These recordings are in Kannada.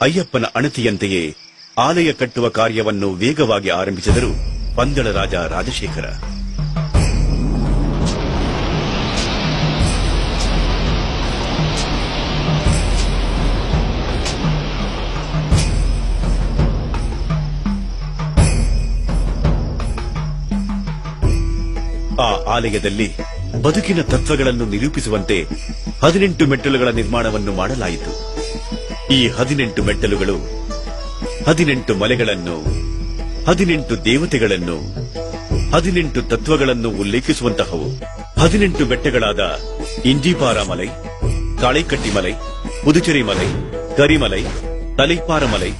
ಅಯ್ಯಪ್ಪನ ಅಣತಿಯಂತೆಯೇ ಆಲಯ ಕಟ್ಟುವ ಕಾರ್ಯವನ್ನು ವೇಗವಾಗಿ ಆರಂಭಿಸಿದರು ಪಂದಳ ರಾಜ ರಾಜಶೇಖರ. ಆ ಆಲಯದಲ್ಲಿ ಬದುಕಿನ ತತ್ವಗಳನ್ನು ನಿರೂಪಿಸುವಂತೆ 18 ಮೆಟ್ಟಲುಗಳ ನಿರ್ಮಾಣವನ್ನು ಮಾಡಲಾಯಿತು. ಈ 18 ಮೆಟ್ಟಲುಗಳು 18 ಮಲೆಗಳನ್ನು, 18 ದೇವತೆಗಳನ್ನು, 18 ತತ್ವಗಳನ್ನು ಉಲ್ಲೇಖಿಸುವಂತಹವು. 18 ಬೆಟ್ಟಗಳಾದ ಇಂಜಿಪಾರ ಮಲೈ, ಕಾಳಿಕಟ್ಟಿ ಮಲೈ, ಪುದುಚೇರಿ ಮಲೈ, ಕರಿಮಲೈ, ತಲೈಪಾರ ಮಲೈ,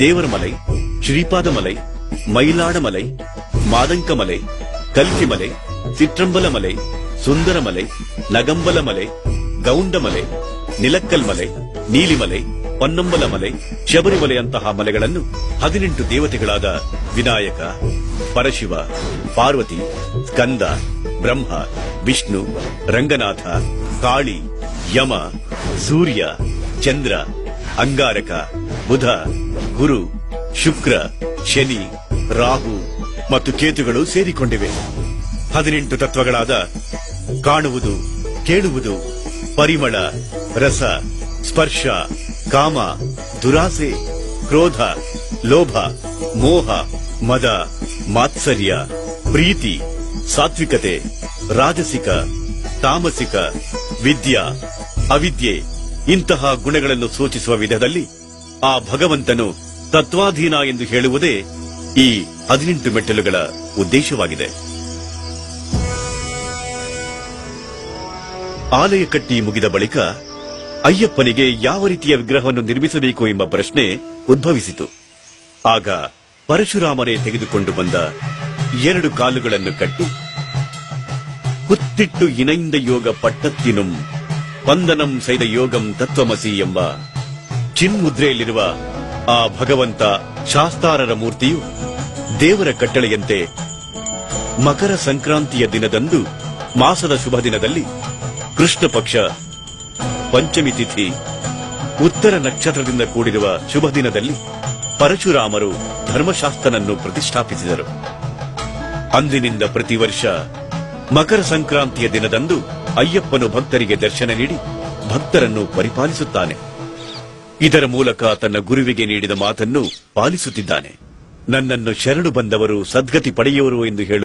ದೇವರ ಮಲೈ, ಶ್ರೀಪಾದ ಮಲೈ, ಮೈಲಾಡ ಮಲೈ, ಮಾದಂಕ ಮಲೈ, ಕಲ್ಕಿ ಮಲೈ, ಸಿಟ್ರಂಬಲ ಮಲೆ, ಸುಂದರ ಮಲೆ, ನಗಂಬಲ ಮಲೆ, ಗೌಂಡ ಮಲೆ, ನಿಲಕ್ಕಲ್ ಮಲೆ, ನೀಲಿಮಲೆ, ಪನ್ನಂಬಲ ಮಲೆ, ಶಬರಿಮಲೆಯಂತಹ ಮಲೆಗಳನ್ನು 18 ದೇವತೆಗಳಾದ ವಿನಾಯಕ, ಪರಶಿವ, ಪಾರ್ವತಿ, ಸ್ಕಂದ, ಬ್ರಹ್ಮ, ವಿಷ್ಣು, ರಂಗನಾಥ, ಕಾಳಿ, ಯಮ, ಸೂರ್ಯ, ಚಂದ್ರ, ಅಂಗಾರಕ, ಬುಧ, ಗುರು, ಶುಕ್ರ, ಶನಿ, ರಾಹು ಮತ್ತು ಕೇತುಗಳು ಸೇರಿಕೊಂಡಿವೆ. 18 ತತ್ವಗಳಾದ ಕಾಣುವುದು, ಕೇಳುವುದು, ಪರಿಮಳ, ರಸ, ಸ್ಪರ್ಶ, ಕಾಮ, ದುರಾಸೆ, ಕ್ರೋಧ, ಲೋಭ, ಮೋಹ, ಮದ, ಮಾತ್ಸರ್ಯ, ಪ್ರೀತಿ, ಸಾತ್ವಿಕತೆ, ರಾಜಸಿಕ, ತಾಮಸಿಕ, ವಿದ್ಯಾ, ಅವಿದ್ಯೆ ಇಂತಹ ಗುಣಗಳನ್ನು ಸೂಚಿಸುವ ವಿಧದಲ್ಲಿ ಆ ಭಗವಂತನು ತತ್ವಾಧೀನ ಎಂದು ಹೇಳುವುದೇ ಈ 18 ಮೆಟ್ಟಲುಗಳ ಉದ್ದೇಶವಾಗಿದೆ. ಆಲಯ ಕಟ್ಟಿ ಮುಗಿದ ಬಳಿಕ ಅಯ್ಯಪ್ಪನಿಗೆ ಯಾವ ರೀತಿಯ ವಿಗ್ರಹವನ್ನು ನಿರ್ಮಿಸಬೇಕು ಎಂಬ ಪ್ರಶ್ನೆ ಉದ್ಭವಿಸಿತು. ಆಗ ಪರಶುರಾಮರೇ ತೆಗೆದುಕೊಂಡು ಬಂದ 2 ಕಾಲುಗಳನ್ನು ಕಟ್ಟಿ ಕುತ್ತಿಟ್ಟು ಇನೈಂದ ಯೋಗ ಪಟ್ಟತ್ತಿನುಂ ವಂದನಂ ಸೈದ ಯೋಗಂ ತತ್ವಮಸಿ ಎಂಬ ಚಿನ್ಮುದ್ರೆಯಲ್ಲಿರುವ ಆ ಭಗವಂತ ಶಾಸ್ತಾರರ ಮೂರ್ತಿಯು ದೇವರ ಕಟ್ಟಳೆಯಂತೆ ಮಕರ ಸಂಕ್ರಾಂತಿಯ ದಿನದಂದು ಮಾಸದ ಶುಭ ದಿನದಲ್ಲಿ ಕೃಷ್ಣ ಪಕ್ಷ ಪಂಚಮಿ ತಿಥಿ ಉತ್ತರ ನಕ್ಷತ್ರದಿಂದ ಕೂಡಿರುವ ಶುಭ ದಿನದಲ್ಲಿ ಪರಶುರಾಮರು ಧರ್ಮಶಾಸ್ತ್ರನನ್ನು ಪ್ರತಿಷ್ಠಾಪಿಸಿದರು. ಅಂದಿನಿಂದ ಪ್ರತಿ ವರ್ಷ ಮಕರ ಸಂಕ್ರಾಂತಿಯ ದಿನದಂದು ಅಯ್ಯಪ್ಪನು ಭಕ್ತರಿಗೆ ದರ್ಶನ ನೀಡಿ ಭಕ್ತರನ್ನು ಪರಿಪಾಲಿಸುತ್ತಾನೆ. ಇದರ ಮೂಲಕ ತನ್ನ ಗುರುವಿಗೆ ನೀಡಿದ ಮಾತನ್ನು ಪಾಲಿಸುತ್ತಿದ್ದಾನೆ. ನನ್ನನ್ನು ಶರಣು ಬಂದವರು ಸದ್ಗತಿ ಪಡೆಯುವರು ಎಂದು ಹೇಳು